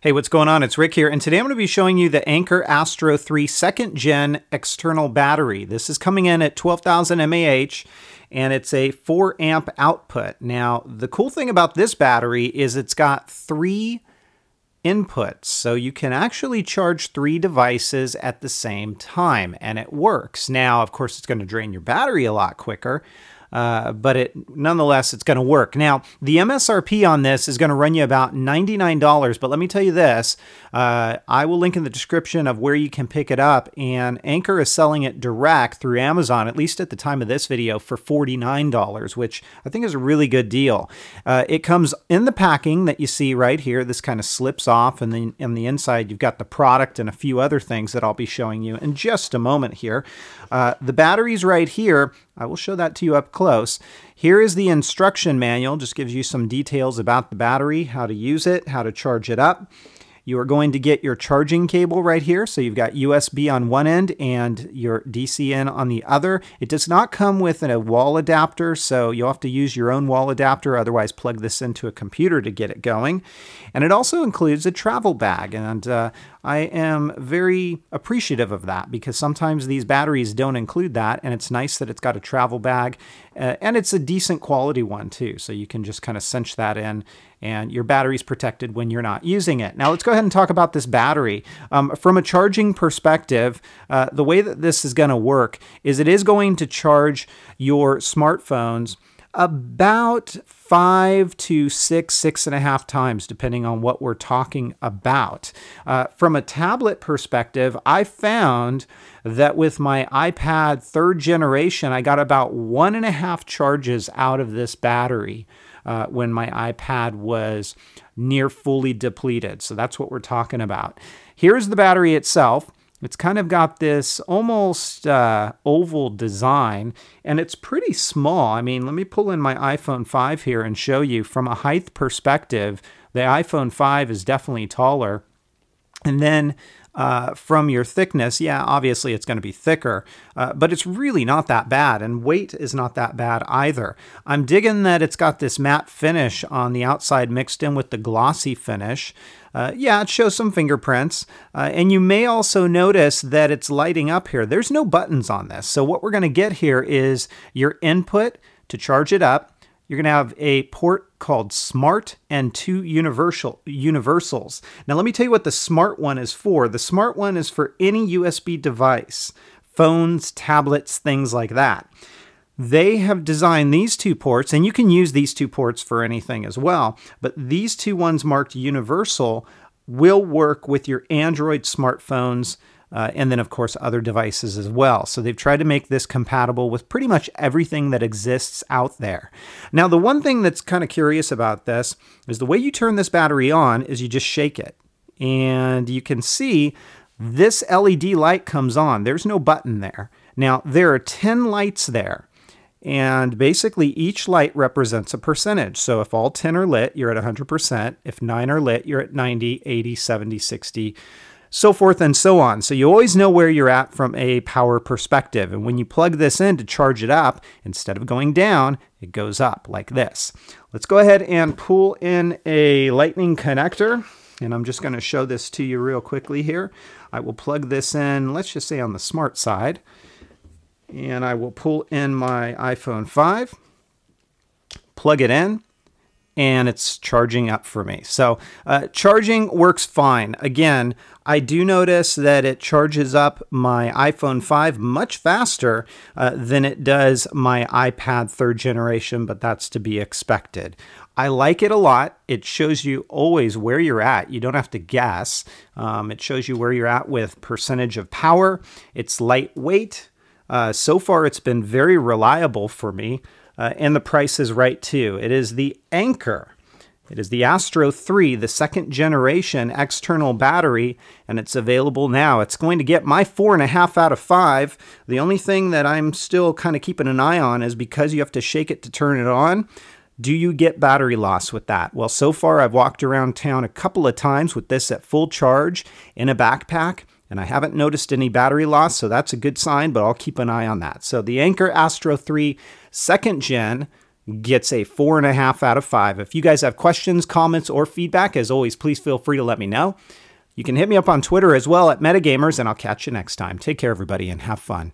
Hey, what's going on? It's Rick here, and today I'm going to be showing you the Anker Astro 3 2nd Gen external battery. This is coming in at 12,000 mAh, and it's a 4 amp output. Now, the cool thing about this battery is it's got 3 inputs, so you can actually charge 3 devices at the same time, and it works. Now, of course, it's going to drain your battery a lot quicker, but nonetheless, it's going to work. Now, the MSRP on this is going to run you about $99, but let me tell you this, I will link in the description of where you can pick it up, and Anker is selling it direct through Amazon, at least at the time of this video, for $49, which I think is a really good deal. It comes in the packing that you see right here. This kind of slips off, and then on the inside, you've got the product and a few other things that I'll be showing you in just a moment here. The battery's right here. I will show that to you up close. Here is the instruction manual, just gives you some details about the battery, how to use it, how to charge it up. You are going to get your charging cable right here. So you've got USB on one end and your DC in on the other. It does not come with a wall adapter, so you'll have to use your own wall adapter, otherwise plug this into a computer to get it going. And it also includes a travel bag, and I am very appreciative of that because sometimes these batteries don't include that, and it's nice that it's got a travel bag, and it's a decent quality one too, so you can just kind of cinch that in and your battery's protected when you're not using it. Now let's go ahead and talk about this battery. From a charging perspective, the way that this is going to work is it is going to charge your smartphones about 5 to 6.5 times, depending on what we're talking about. From a tablet perspective, I found that with my iPad 3rd generation, I got about 1.5 charges out of this battery when my iPad was near fully depleted. So that's what we're talking about. Here's the battery itself. It's kind of got this almost oval design, and it's pretty small. I mean, let me pull in my iPhone 5 here and show you from a height perspective, the iPhone 5 is definitely taller. And then from your thickness, yeah, obviously it's going to be thicker, but it's really not that bad, and weight is not that bad either. I'm digging that it's got this matte finish on the outside mixed in with the glossy finish. Yeah, it shows some fingerprints, and you may also notice that it's lighting up here. There's no buttons on this, so what we're going to get here is your input to charge it up. You're going to have a port called Smart and 2 universals. Now let me tell you what the Smart one is for. The Smart one is for any USB device, phones, tablets, things like that. They have designed these 2 ports, and you can use these 2 ports for anything as well, but these 2 ones marked universal will work with your Android smartphones, and then of course other devices as well. So they've tried to make this compatible with pretty much everything that exists out there. Now the one thing that's kind of curious about this is the way you turn this battery on is you just shake it. And you can see this LED light comes on. There's no button there. Now there are 10 lights there. And basically each light represents a percentage. So if all 10 are lit, you're at 100%. If 9 are lit, you're at 90, 80, 70, 60, so forth and so on. So you always know where you're at from a power perspective. And when you plug this in to charge it up, instead of going down, it goes up like this. Let's go ahead and pull in a lightning connector. And I'm just going to show this to you real quickly here. I will plug this in, let's just say on the smart side. And I will pull in my iPhone 5, plug it in, and it's charging up for me. So charging works fine. Again, I do notice that it charges up my iPhone 5 much faster than it does my iPad 3rd generation, but that's to be expected. I like it a lot. It shows you always where you're at. You don't have to guess. It shows you where you're at with percentage of power. It's lightweight. So far, it's been very reliable for me, and the price is right too. It is the Anker. It is the Astro 3, the 2nd generation external battery, and it's available now. It's going to get my 4.5 out of 5. The only thing that I'm still kind of keeping an eye on is because you have to shake it to turn it on, do you get battery loss with that? Well, so far I've walked around town a couple of times with this at full charge in a backpack, and I haven't noticed any battery loss, so that's a good sign, but I'll keep an eye on that. So the Anker Astro 3 2nd Gen gets a 4.5 out of 5. If you guys have questions, comments, or feedback, as always, please feel free to let me know. You can hit me up on Twitter as well at Metagamers, and I'll catch you next time. Take care, everybody, and have fun.